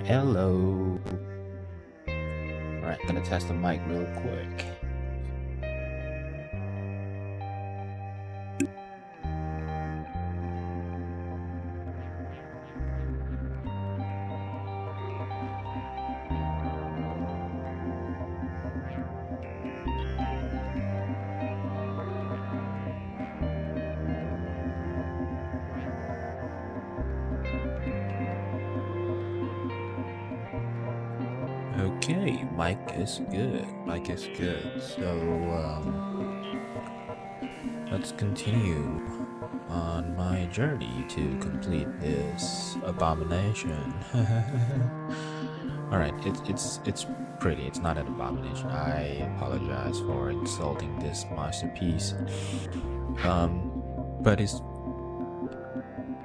Hello. Alright, gonna test the mic real quick. Okay, mic is good. Mic is good. So, let's continue on my journey to complete this abomination. Alright, it's pretty. It's not an abomination. I apologize for insulting this masterpiece. But it's,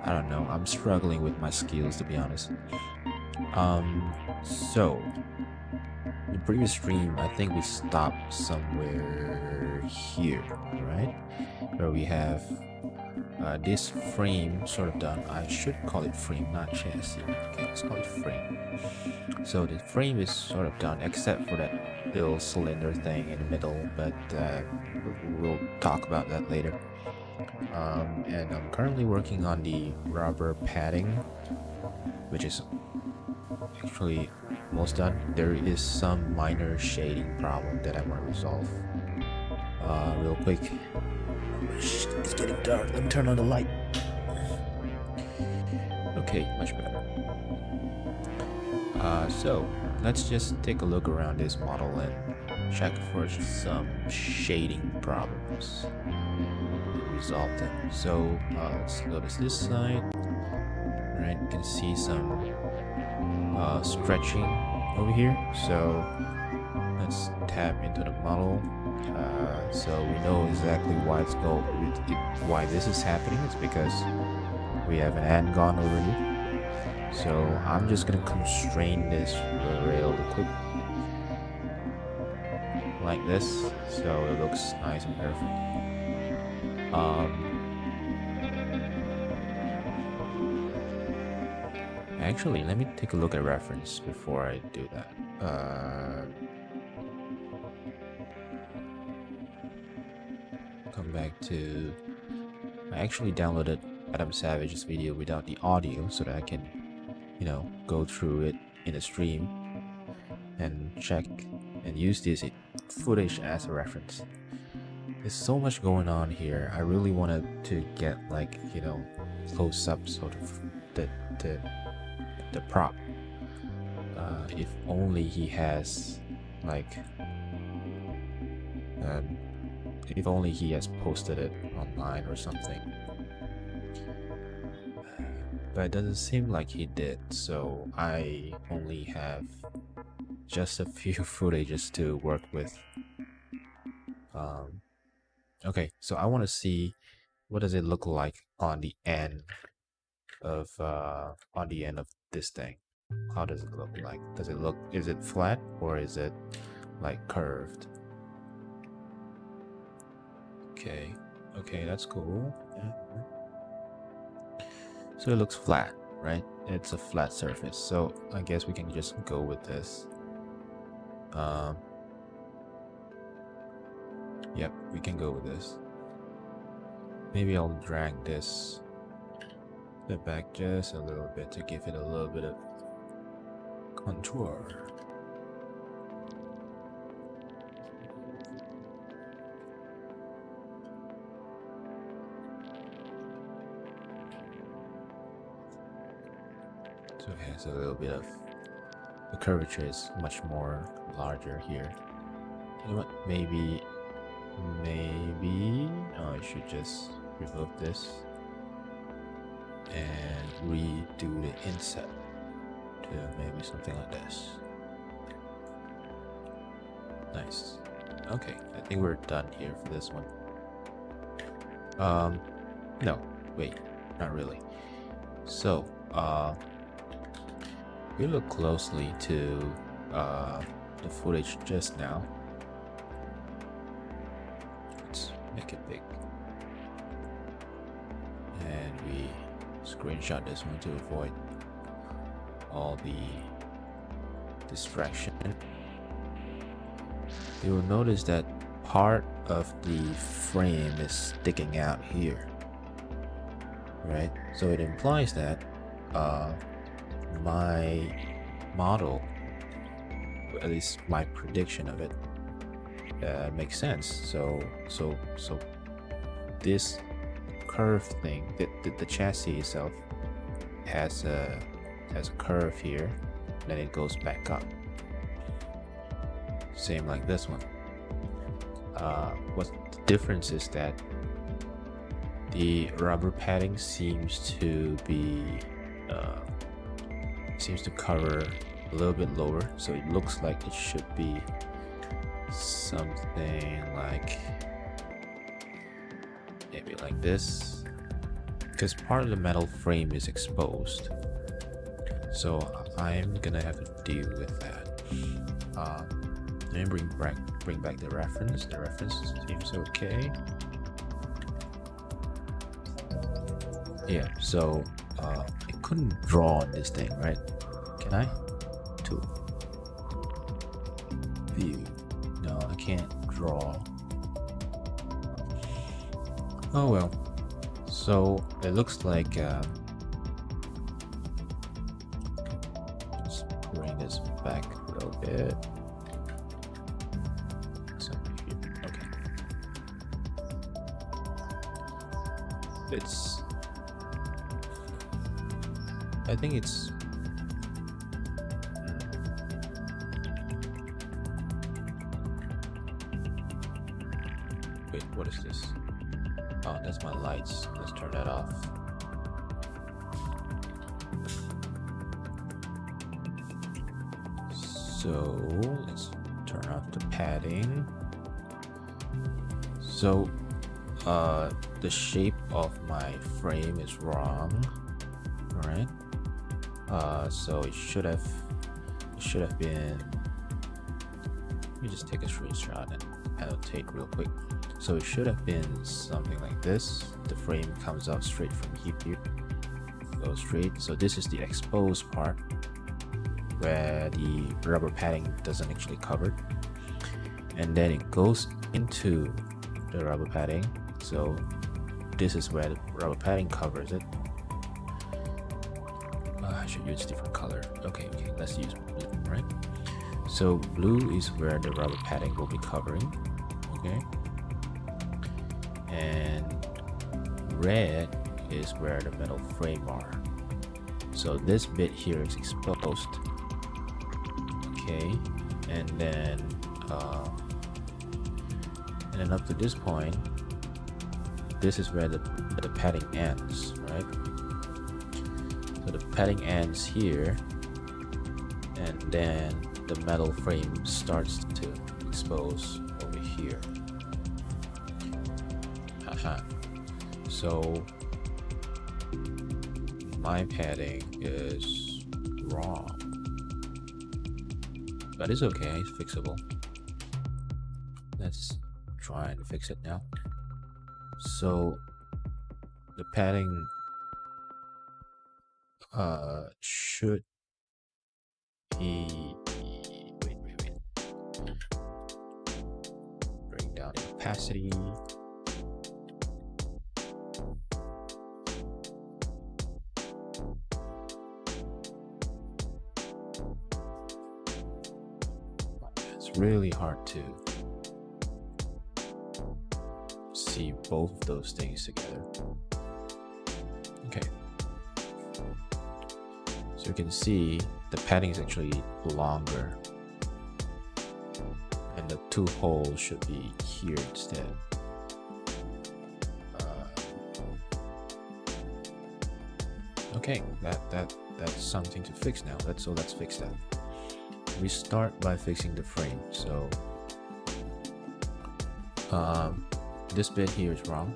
I don't know. I'm struggling with my skills, to be honest. So the previous stream, I think we stopped somewhere here, right? Where we have this frame sort of done. I should call it frame, not chassis. Okay, let's call it frame. So the frame is sort of done, except for that little cylinder thing in the middle, but we'll talk about that later. And I'm currently working on the rubber padding, which is actually almost done. There is some minor shading problem that I want to resolve real quick. It's getting dark. Let me turn on the light. Okay, much better. So let's just take a look around this model and check for some shading problems. Resolve them. So let's notice this side. Right, you can see some stretching over here. So let's tap into the model. So we know exactly why why this is happening. It's because we have an ant gone over here. So I'm just gonna constrain this rail quick like this, so it looks nice and perfect. Actually, let me take a look at reference before I do that. Come back to... I actually downloaded Adam Savage's video without the audio so that I can, you know, go through it in a stream and check and use this footage as a reference. There's so much going on here. I really wanted to get, like, you know, close up sort of the prop. If only he has, like, if only he has posted it online or something. But it doesn't seem like he did, so I only have just a few footages to work with. Okay, so I want to see what does it look like on the end of this thing. How does it look like? Is it flat or is it like curved? Okay, that's cool. Yeah. So it looks flat, right? It's a flat surface, so I guess we can just go with this. Yep, we can go with this. Maybe I'll drag this back just a little bit to give it a little bit of contour. So it has a little bit of... the curvature is much more larger here. You know what? Maybe should just remove this and redo the inset to maybe something like this. Nice. Okay, I think we're done here for this one. No, wait, not really. So, we look closely to the footage just now. Let's make it big. And we screenshot this one to avoid all the distraction. You will notice that part of the frame is sticking out here, right? So it implies that my model, at least my prediction of it, makes sense. So this curve thing, the chassis itself has a curve here, then it goes back up. Same like this one. What the difference is that the rubber padding seems to cover a little bit lower, so it looks like it should be something like maybe like this, because part of the metal frame is exposed. So I'm gonna have to deal with that. Let me bring back the reference. The reference seems okay. Yeah, so I couldn't draw on this thing, right? Can I? Tool. View. No, I can't draw. Oh well. So it looks like let's bring this back a little bit. Okay. I think it's wait, what is this? Oh, that's my lights. Let's turn that off. So let's turn off the padding. So the shape of my frame is wrong. Alright. So it should have been, let me just take a screenshot and annotate real quick. So it should have been something like this. The frame comes out straight from here, goes straight. So this is the exposed part where the rubber padding doesn't actually cover, and then it goes into the rubber padding. So this is where the rubber padding covers it. I should use different color. Okay, let's use blue, right? So blue is where the rubber padding will be covering, okay? And red is where the metal frame are. So this bit here is exposed, okay? And then up to this point, this is where the padding ends, right? So the padding ends here, and then the metal frame starts to expose over here. So my padding is wrong, but it's okay, it's fixable. Let's try and fix it now. So the padding should be, wait, bring down the opacity. It's really hard to see both of those things together. Okay, so you can see the padding is actually longer, and the two holes should be here instead. Okay, that's something to fix now. Let's fix that. We start by fixing the frame. So this bit here is wrong.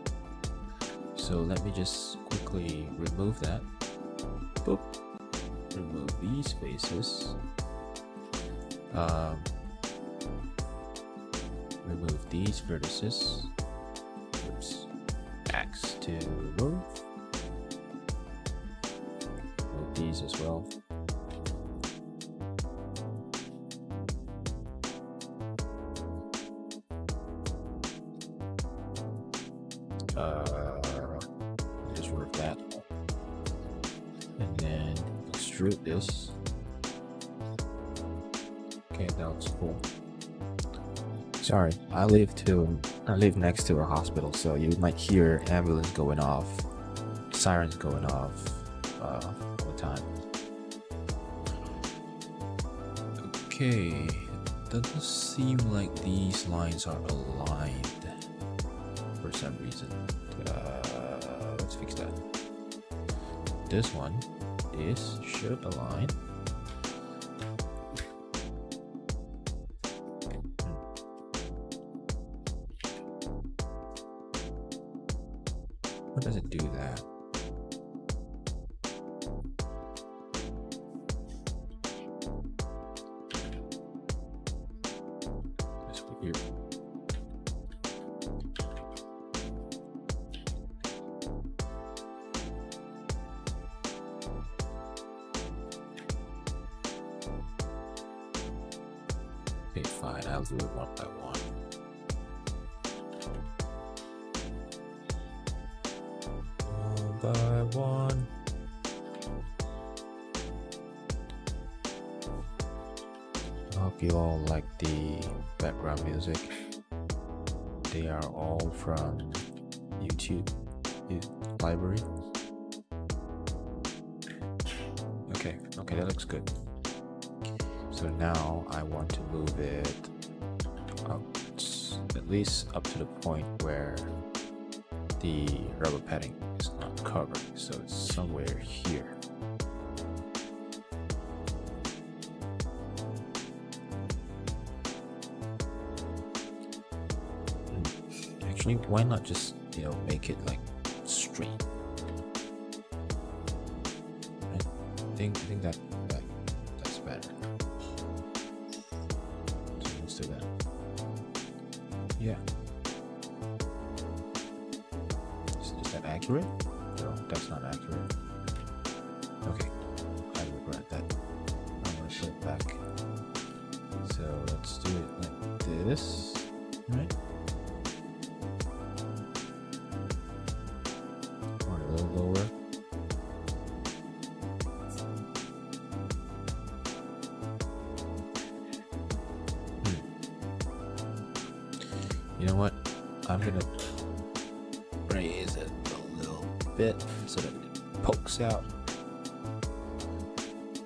So let me just quickly remove that. Boop. Remove these faces. Remove these vertices. Oops. X to remove. Remove these as well. Just remove that. And then extrude this. Okay, that looks cool. Sorry, I live next to a hospital, so you might hear ambulance going off, sirens going off all the time. Okay, doesn't seem like these lines are aligned for some reason. Let's fix that. This one should align. Why does it do that? That's weird. Okay, fine, I'll do it one by one. By one. I hope you all like the background music. They are all from YouTube library. Okay, that looks good. So now I want to move it up, at least up to the point where the rubber padding is not covered, so it's somewhere here. Actually, why not just make it like straight? I think that's better. So let's do that. Yeah. Is that accurate? No, that's not accurate. Okay, I regret that. I'm gonna put it back. So let's do it like this, right? Or a little lower. You know what? I'm gonna raise it a little bit so that it pokes out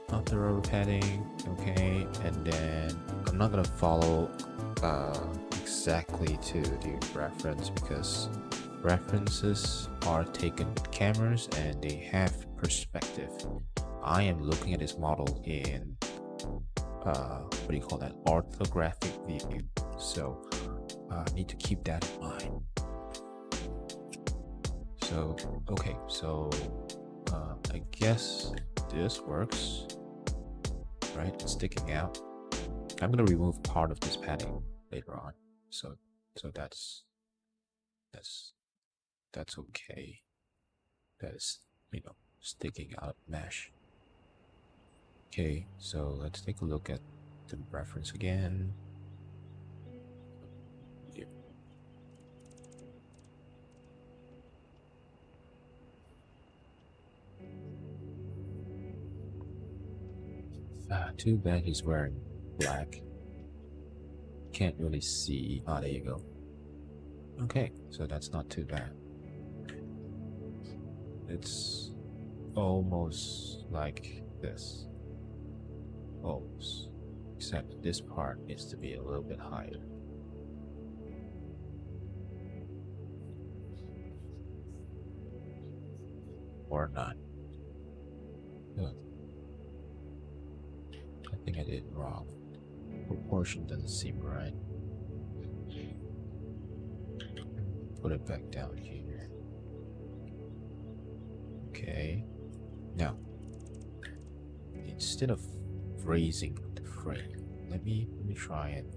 of the rubber padding. Okay, and then I'm not gonna follow exactly to the reference because references are taken with cameras and they have perspective. I am looking at this model in what do you call that, orthographic view, so I need to keep that in mind. So okay, so I guess this works, right? It's sticking out. I'm gonna remove part of this padding later on, so that's okay. That is, sticking out mesh. Okay, so let's take a look at the reference again. Here. Too bad he's wearing black. Can't really see. Ah, there you go. Okay, so that's not too bad. It's almost like this. Almost. Except this part needs to be a little bit higher. Or not. Look. I think I did it wrong. Proportion doesn't seem right. Put it back down here. Okay. Now, instead of raising the frame, let me try and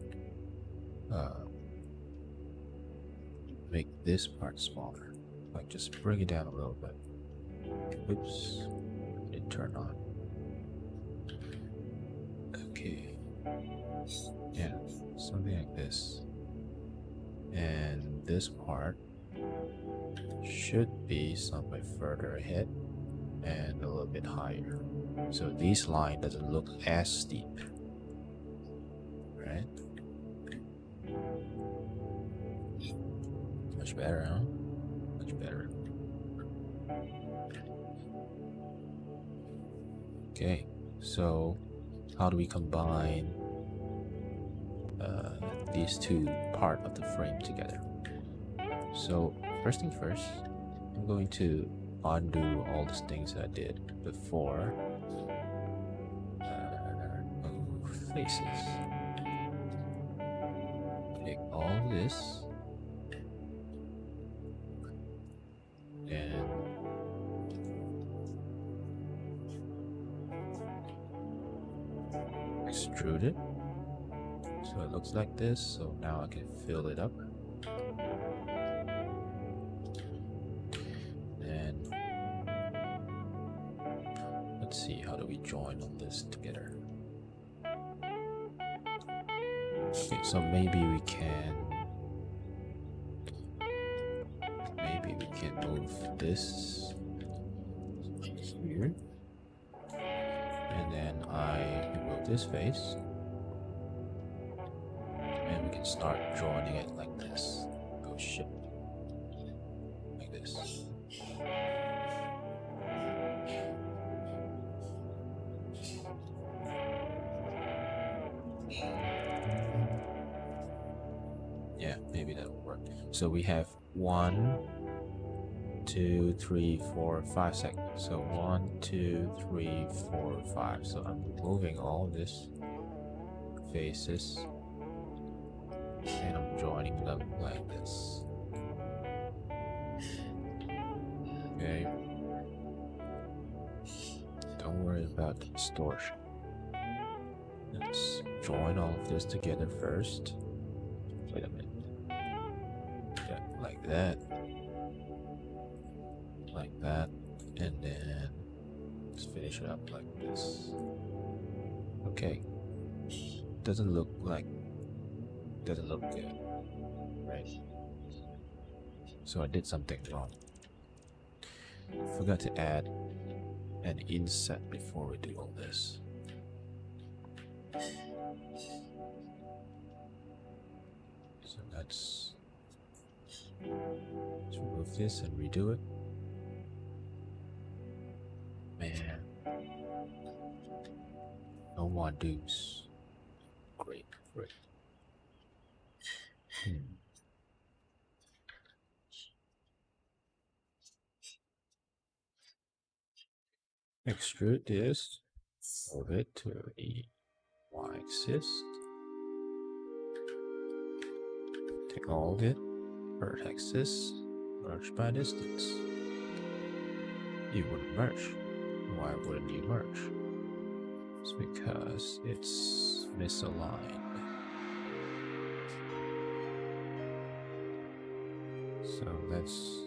make this part smaller. Like just bring it down a little bit. Oops, it turned on. Okay, yeah, something like this. And this part should be somewhere further ahead and a little bit higher. So this line doesn't look as steep, right? Much better, huh? Much better. Okay, so how do we combine these two parts of the frame together? So first thing first, I'm going to undo all these things that I did before. Move faces. Take all this and extrude it so it looks like this. So now I can fill it up. And let's see, how do we join all this together? Okay, so maybe we can move this here, and then I remove this face, and we can start joining it like this. Oh shit, like this. Yeah, maybe that will work. So we have 1, 2, 3, 4, 5 segments. So 1, 2, 3, 4, 5. So I'm removing all this faces and I'm joining them like this. Okay. Don't worry about the distortion. Let's join all of this together first. Wait a minute. Yeah, like that. Like that. And then let's finish it up like this. Okay. Doesn't look good. Right? So I did something wrong. Forgot to add an inset before we do all this. So let's remove this and redo it. Man, no more do's. Great. Extrude this, move it to the y-axis. Take all of it, vertices, merge by distance. You wouldn't merge. Why wouldn't you merge? It's because it's misaligned. So let's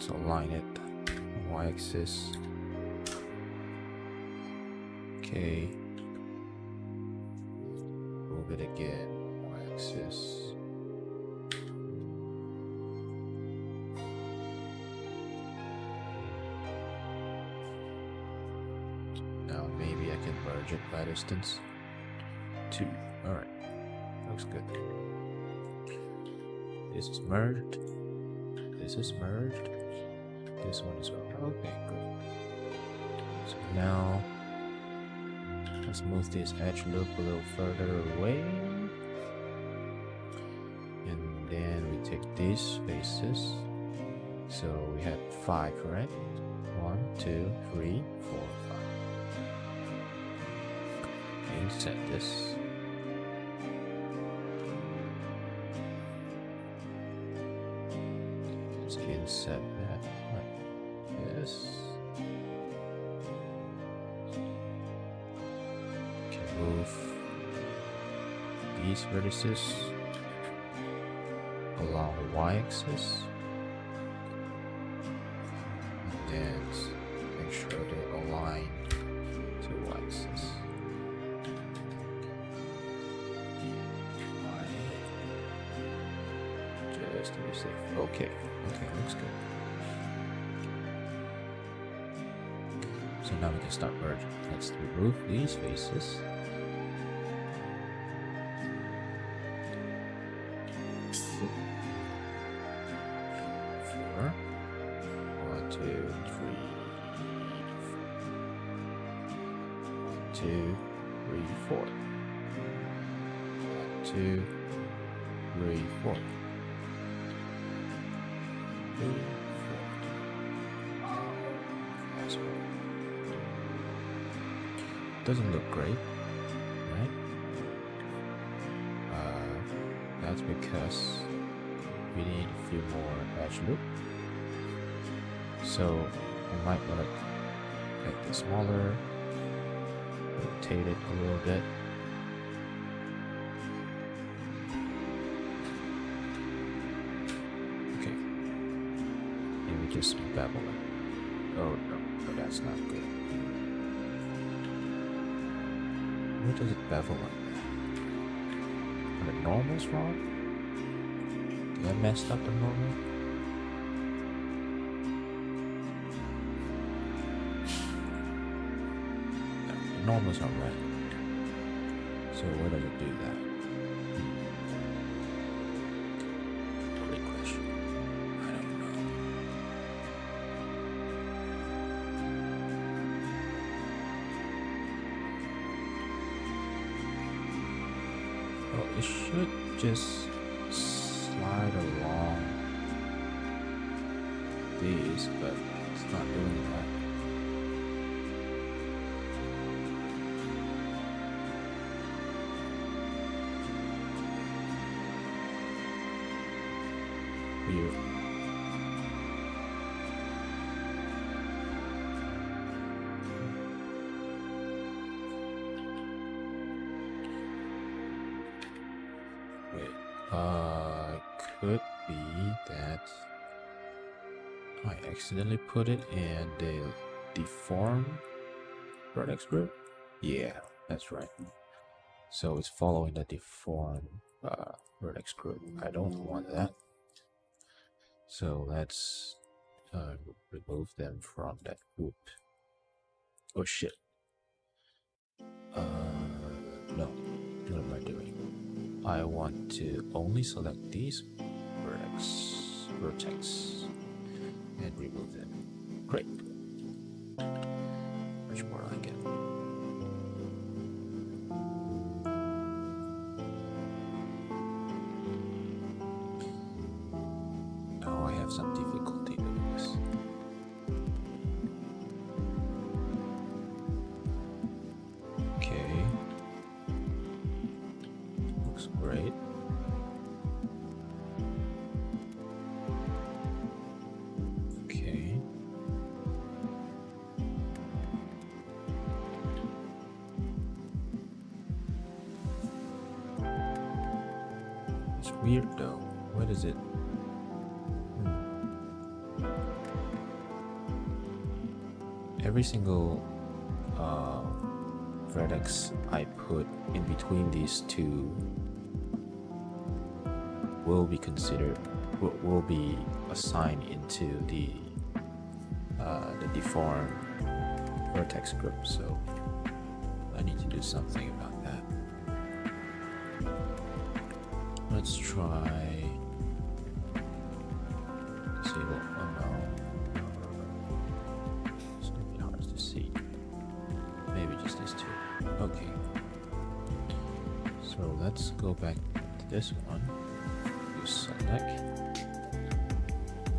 align it y-axis. Okay, move it again y-axis. Now maybe I can merge it by distance. 2. Alright, looks good. This is merged. This is merged. This one as well. Okay, good. So now let's move this edge loop a little further away. And then we take these faces, So we had 5, right? 1, 2, 3, 4, 5. Inset this. Let's inset that like this. Can move these vertices along the y-axis. And make sure they align to y-axis. Just to be safe. Okay, looks good. So now we can start merging. Let's remove these faces. Four. 1, 2, 3, 2, 3, 4. 1, 2, 3, 4. 2, 4. That's right. Doesn't look great, right? That's because we need a few more edge loop. So we might want to make it smaller, rotate it a little bit. Okay, maybe just bevel it. Oh no, that's not good. Where does it bevel like that? Are the normals wrong? Did I messed up the normal? Normals are right. So where does it do that? Great question. I don't know. Well, it should just slide along these, but it's not doing that. Weird. Wait, could be that I accidentally put it in the deform vertex group. Yeah, that's right. So it's following the deform vertex group. I don't want that. So let's remove them from that group. Oh shit. No. What am I doing? I want to only select these vertex and remove them. Great. Much more like it. Now I have some difficulty doing this. Okay. Looks great. Okay. It's weird though. What is it? Every single vertex I put in between these two will be considered, will be assigned into the deform vertex group. So I need to do something about that. Let's try disable. Oh no. It's gonna be hard to see. Maybe just these two. Okay. So let's go back to this one. You select.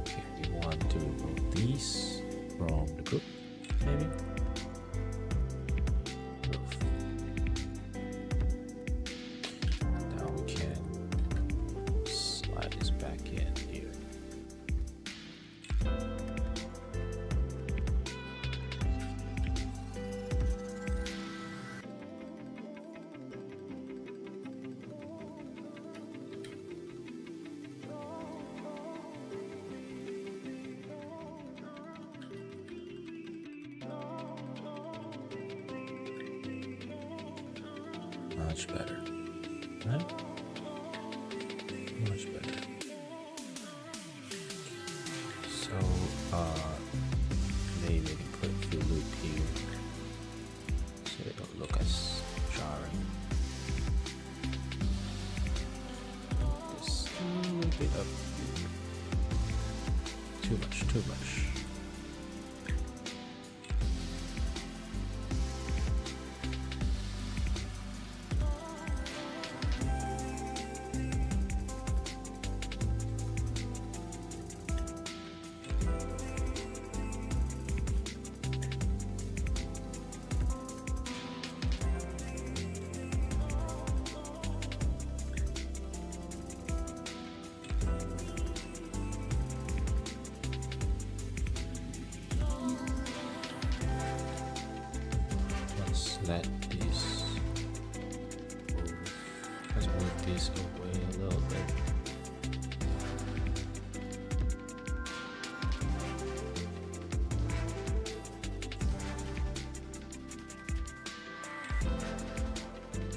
Okay, we want want to remove these from the group, maybe. Now we can slide this back in here. Much better, right? Much better. So, maybe we can put a few loop here so they don't look as jarring. This a little bit up here. Too much, too much. Let this move. Let's move this away a little bit.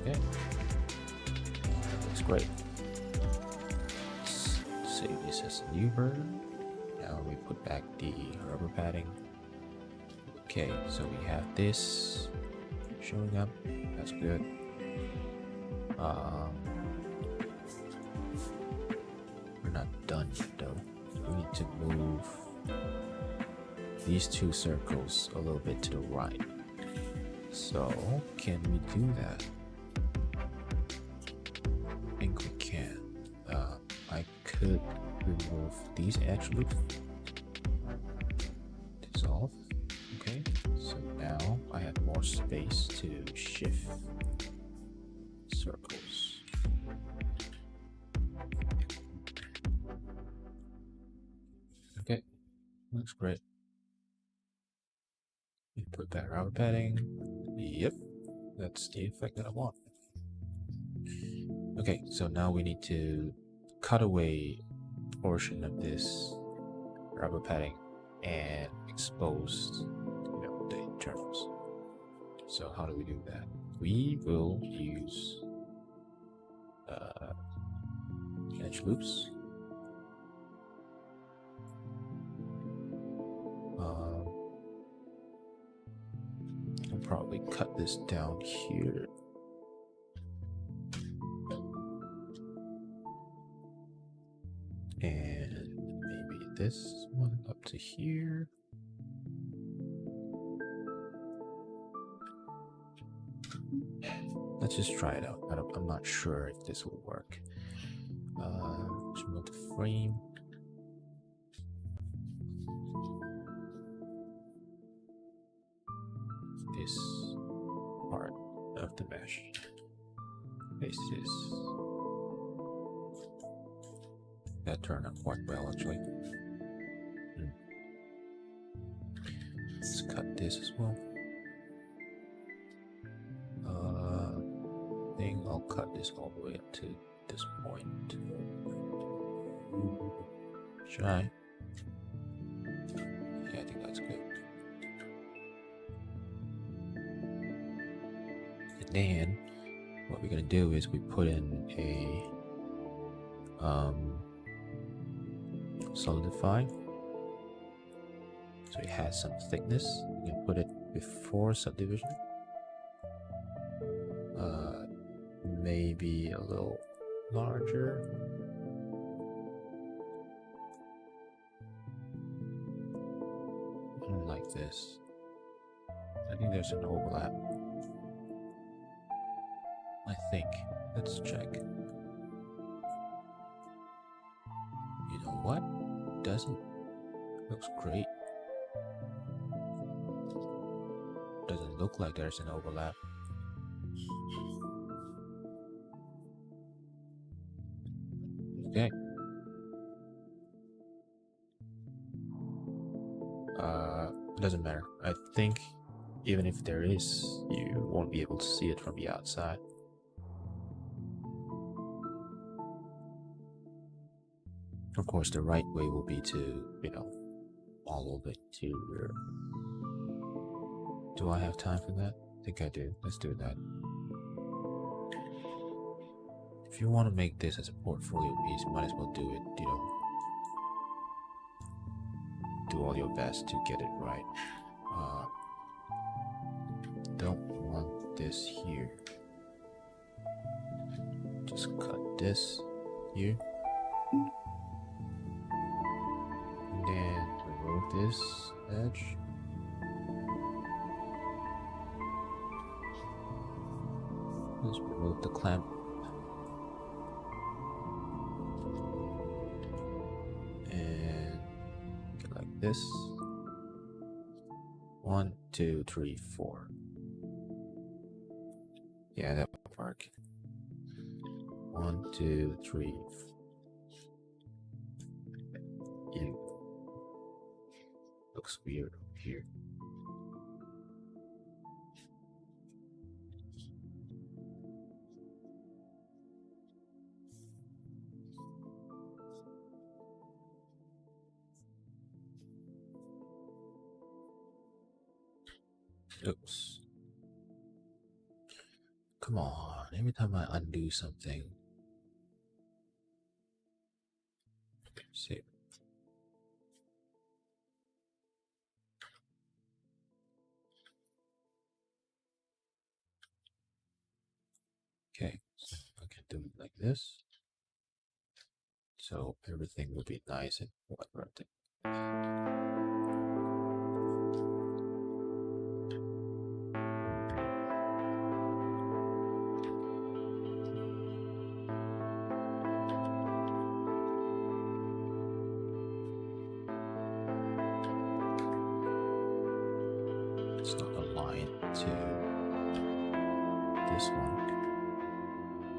Okay, that looks great. Let's save this as a new version. Now we put back the rubber padding. Okay, so we have this showing up. That's good. We're not done yet though. We need to move these two circles a little bit to the right. So can we do that? I think we can. I could remove these edge loops. Dissolve. Okay, so now I have more space to shift circles. Okay, looks great. You put that rubber padding. Yep, that's the effect that I want. Okay, so now we need to cut away a portion of this rubber padding and expose the internals. So how do we do that? We will use edge loops. I'll probably cut this down here. And maybe this one up to here. Let's just try it out. I'm not sure if this will work. Remove the frame. This part of the mesh. Paste this. That turned out quite well actually. Let's cut this as well. I think I'll cut this all the way up to this point. Should I? Yeah, I think that's good. And then what we're gonna do is we put in a solidify, so it has some thickness. You can put it before subdivision. Maybe a little larger. Like this. I think there's an overlap. I think. Let's check. You know what? Doesn't Looks great. Doesn't look like there's an overlap. Okay. It doesn't matter. I think even if there is, you won't be able to see it from the outside. Of course, the right way will be to, follow the interior. Do I have time for that? I think I do. Let's do that. If you want to make this as a portfolio piece, might as well do it, do all your best to get it right. Don't want this here. Just cut this here. And then remove this edge. Let's remove the clamp. And get like this. 1, 2, 3, 4. Yeah, that will work. 1, 2, 3. Ew. Looks weird over here. Oops. Come on, every time I undo something. Save. Okay, so I can do it like this. So everything will be nice and whatever. It's not aligned to this one.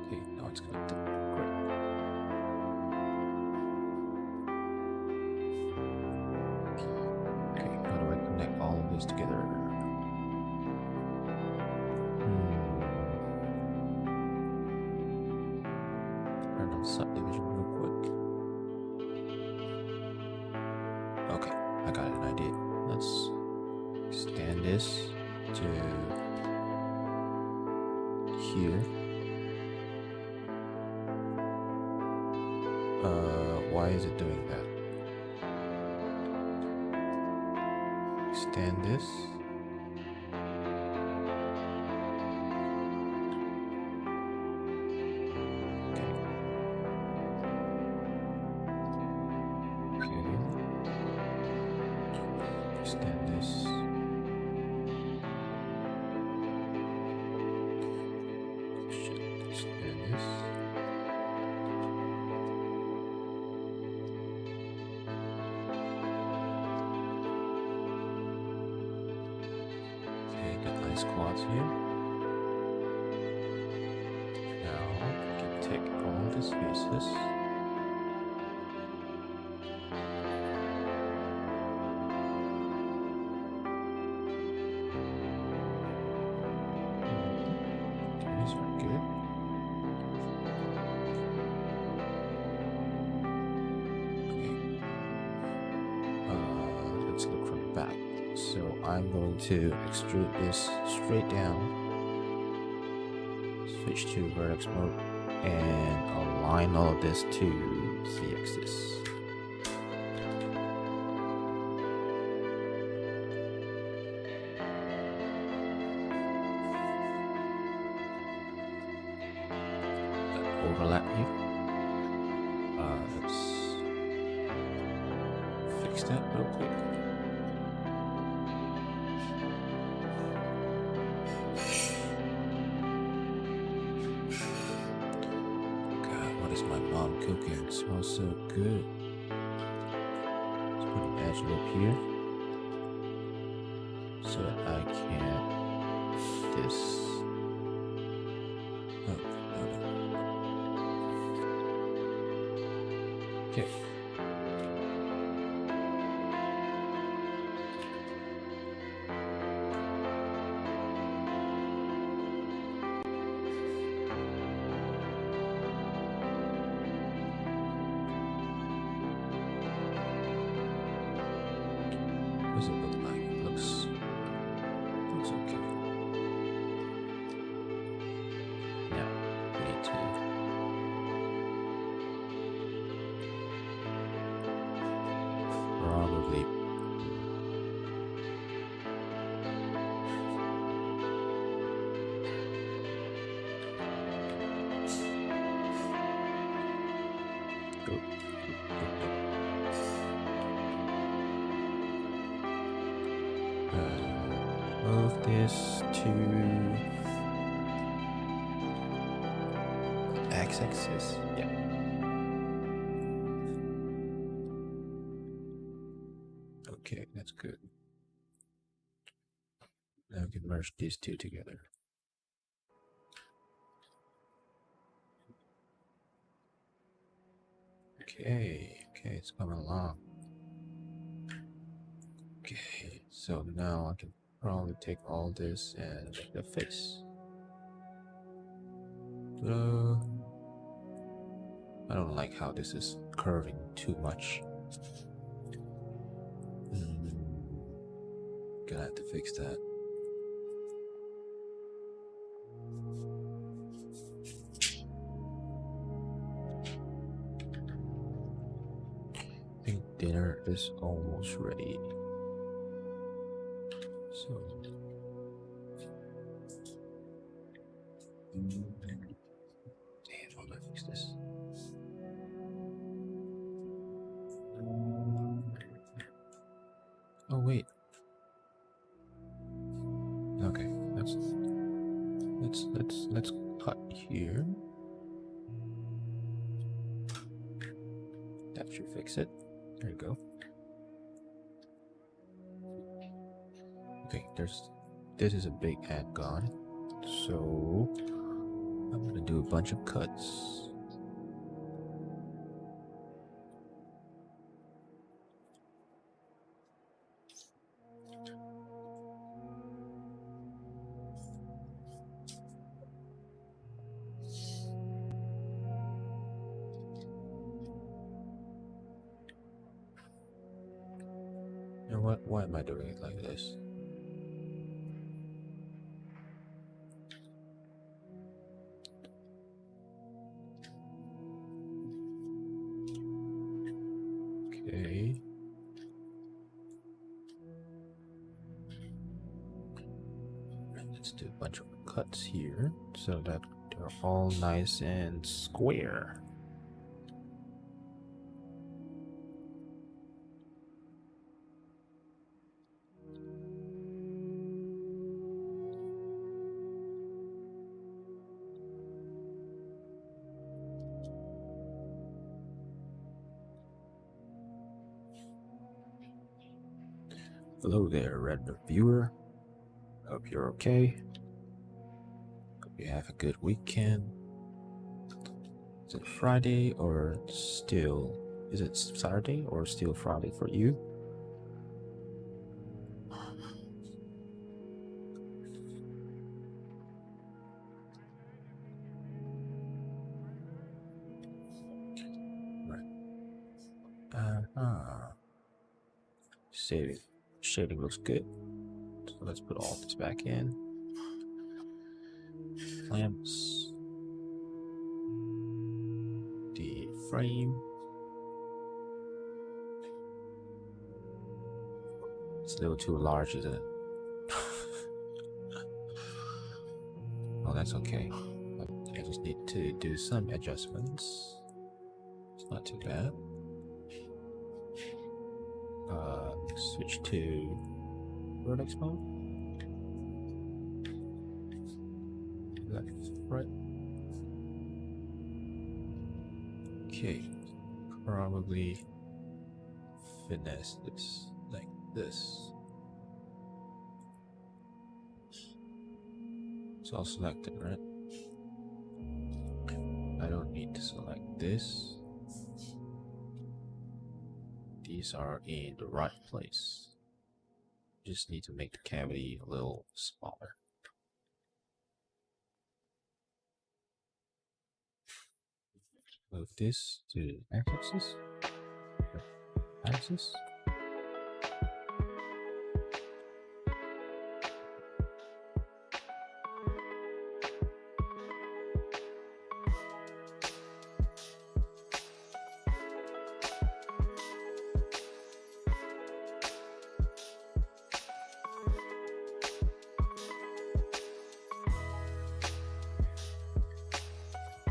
Okay, now it's connected. Great. Okay, how do I connect all of this together? Turn on subdivision real quick. Okay, I got an idea. Let's extend this to here. Why is it doing that? Extend this. Okay. Okay. Extend this. Extend this. Quads here. Now we can take all these pieces. These are good. Okay. Let's look from the back. So I'm going to extrude this straight down, switch to vertex mode, and align all of this to Z-axis. Overlap here. Let's fix that real quick. God, what is my mom cooking? It smells so good. It's put an edge loop here so that I can this. Oh, no. Okay. What does it look like? It looks okay. Now we need to probably move this to x-axis. Yeah. Okay, that's good. Now we can merge these two together. Okay, it's coming along. Okay, so now I can probably take all this and make the face. I don't like how this is curving too much. Gonna have to fix that. I think dinner is almost ready. So damn, how do I fix this? Oh wait. Okay, let's cut here. That should fix it. There you go. Okay, this is a big ad gone. So I'm gonna do a bunch of cuts. And why am I doing it like this? Okay. Let's do a bunch of cuts here so that they're all nice and square. Hello there, Red Viewer. Hope you're okay. Hope you have a good weekend. Is it Friday or still? Is it Saturday or still Friday for you? Right. Shading looks good. So let's put all this back in. Clamps. The frame. It's a little too large, isn't it? Oh, that's okay. I just need to do some adjustments. It's not too bad. Switch to vertex mode. Left, right. Okay, probably finesse this like this. It's all selected, right? I don't need to select this. These are in the right place. Just need to make the cavity a little smaller. Move this to x-axis. Axis.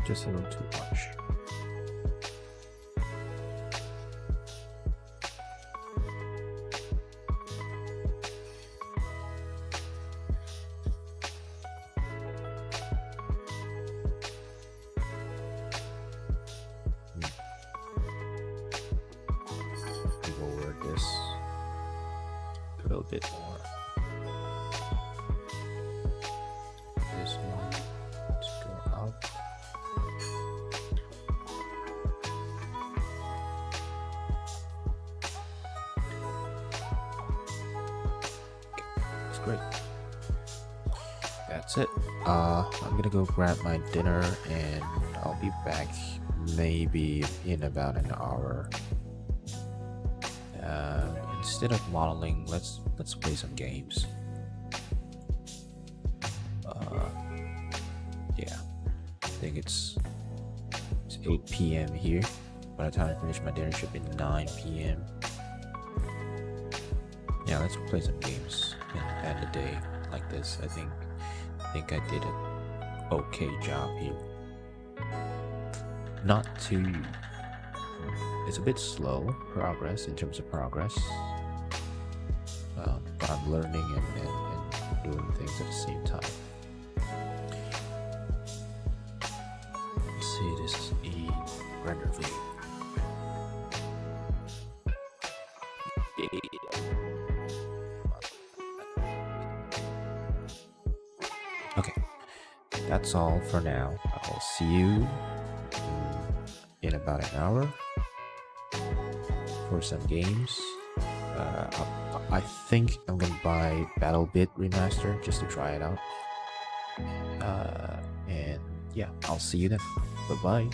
Just a little too much. Lower this a little bit more. This one, let's go up. Great. That's it. I'm gonna go grab my dinner and I'll be back maybe in about an hour. Instead of modeling, let's play some games. Yeah, I think it's 8 p.m. here. By the time I finish my dinner, it should be 9 p.m. Yeah, let's play some games and end the day like this. I think I did an okay job here. Not too. It's a bit slow progress in terms of progress, but I'm learning and doing things at the same time. Let's see, this is a render view. Okay, that's all for now. I'll see you in about an hour for some games. I think I'm gonna buy BattleBit Remaster just to try it out. And yeah, I'll see you then. Bye bye.